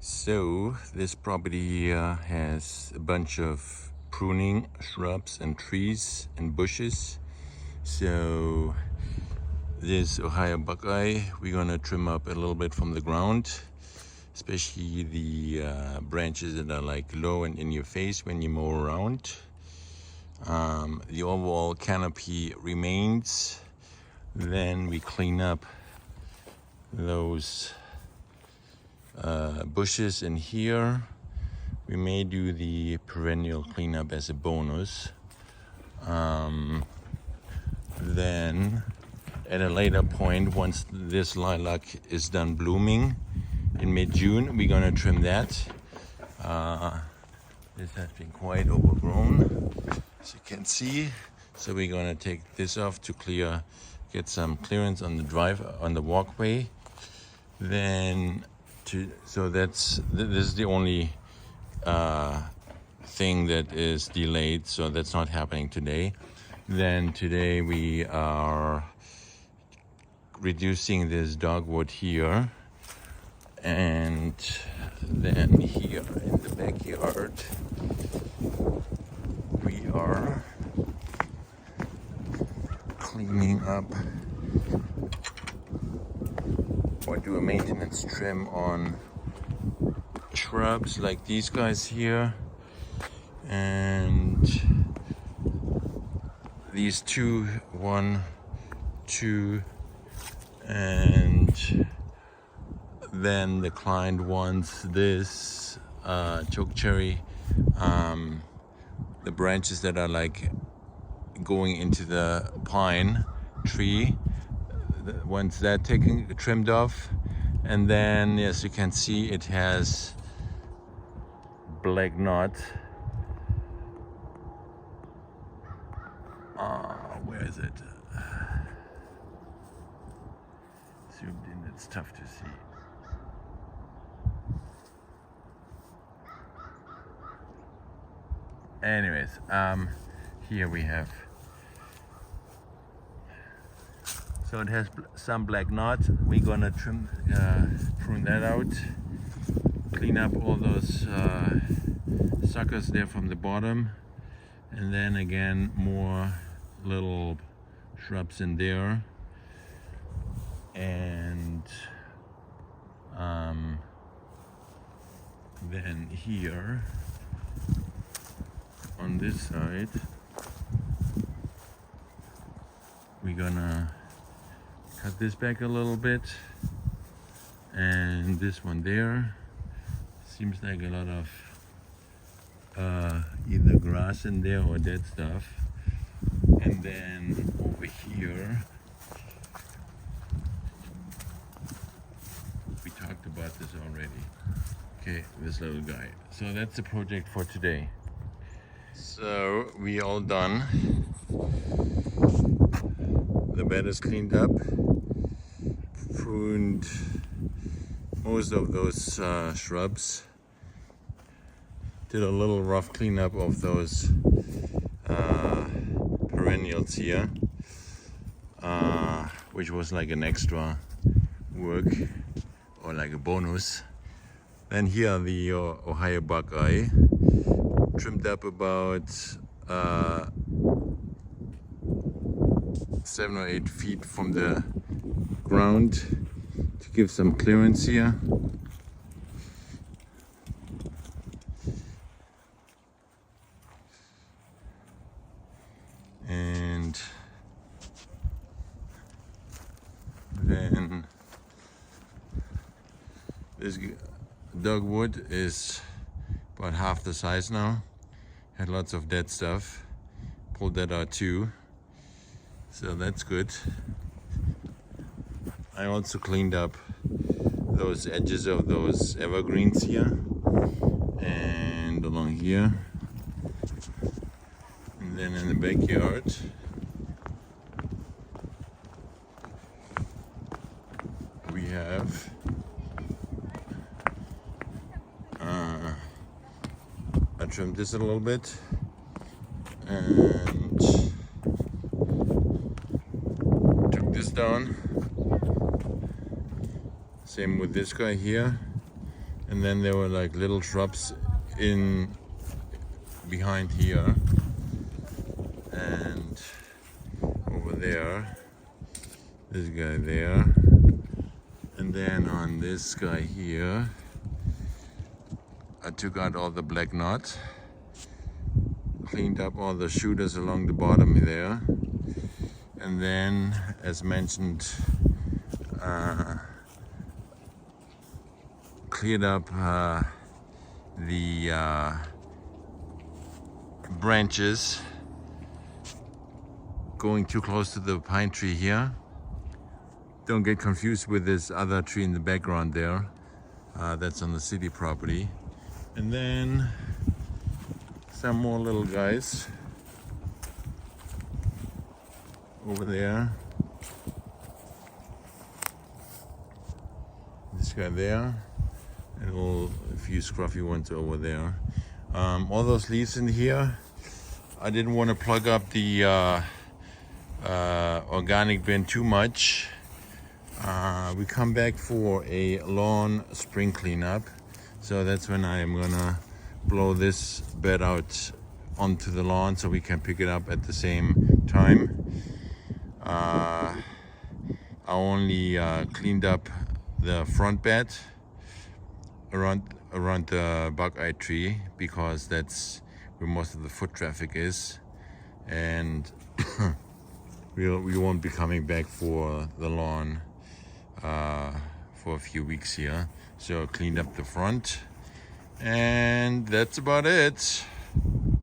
So this property here has a bunch of pruning shrubs and trees and bushes. So this Ohio buckeye, we're gonna trim up a little bit from the ground, especially the branches that are like low and in your face when you mow around. The overall canopy remains. Then we clean up those bushes in here. We may do the perennial cleanup as a bonus. Then at a later point, once this lilac is done blooming in mid-June, we're gonna trim that. This has been quite overgrown, as you can see. So we're gonna take this off to get some clearance on the walkway. Then this is the only thing that is delayed, so that's not happening today. Then today we are reducing this dogwood here, and then here in the backyard we are cleaning up or do a maintenance trim on shrubs like these guys here, and these one, two, and then the client wants this chokecherry, the branches that are like going into the pine tree. Once that trimmed off, and then as you can see, it has black knot. Where is it? Zoomed in, it's tough to see. Anyways, here we have. So it has some black knot. We're gonna prune that out, clean up all those suckers there from the bottom, and then again more little shrubs in there, and then here on this side we're gonna cut this back a little bit, and this one there seems like a lot of either grass in there or dead stuff. And then over here we talked about this already. Okay, this little guy. So that's the project for today. So we all done. The bed is cleaned up, pruned most of those shrubs, did a little rough cleanup of those perennials here, which was like an extra work or like a bonus. Then here the Ohio buckeye, trimmed up about 7 or 8 feet from the ground to give some clearance here. And then this dogwood is about half the size now. Had lots of dead stuff. Pulled that out too. So that's good. I also cleaned up those edges of those evergreens here and along here. And then in the backyard we have I trimmed this a little bit and took this down. Same with this guy here. And then there were like little shrubs in behind here, and over there, this guy there, and then on this guy here, I took out all the black knot, cleaned up all the shooters along the bottom there, and then, as mentioned, cleared up the branches going too close to the pine tree here. Don't get confused with this other tree in the background there. That's on the city property. And then some more little guys over there. This guy there, and a few scruffy ones over there. All those leaves in here, I didn't want to plug up the organic bin too much. We come back for a lawn spring cleanup, so that's when I am gonna blow this bed out onto the lawn so we can pick it up at the same time. I only cleaned up the front bed around the buckeye tree because that's where most of the foot traffic is, and we won't be coming back for the lawn for a few weeks here. So cleaned up the front, and that's about it.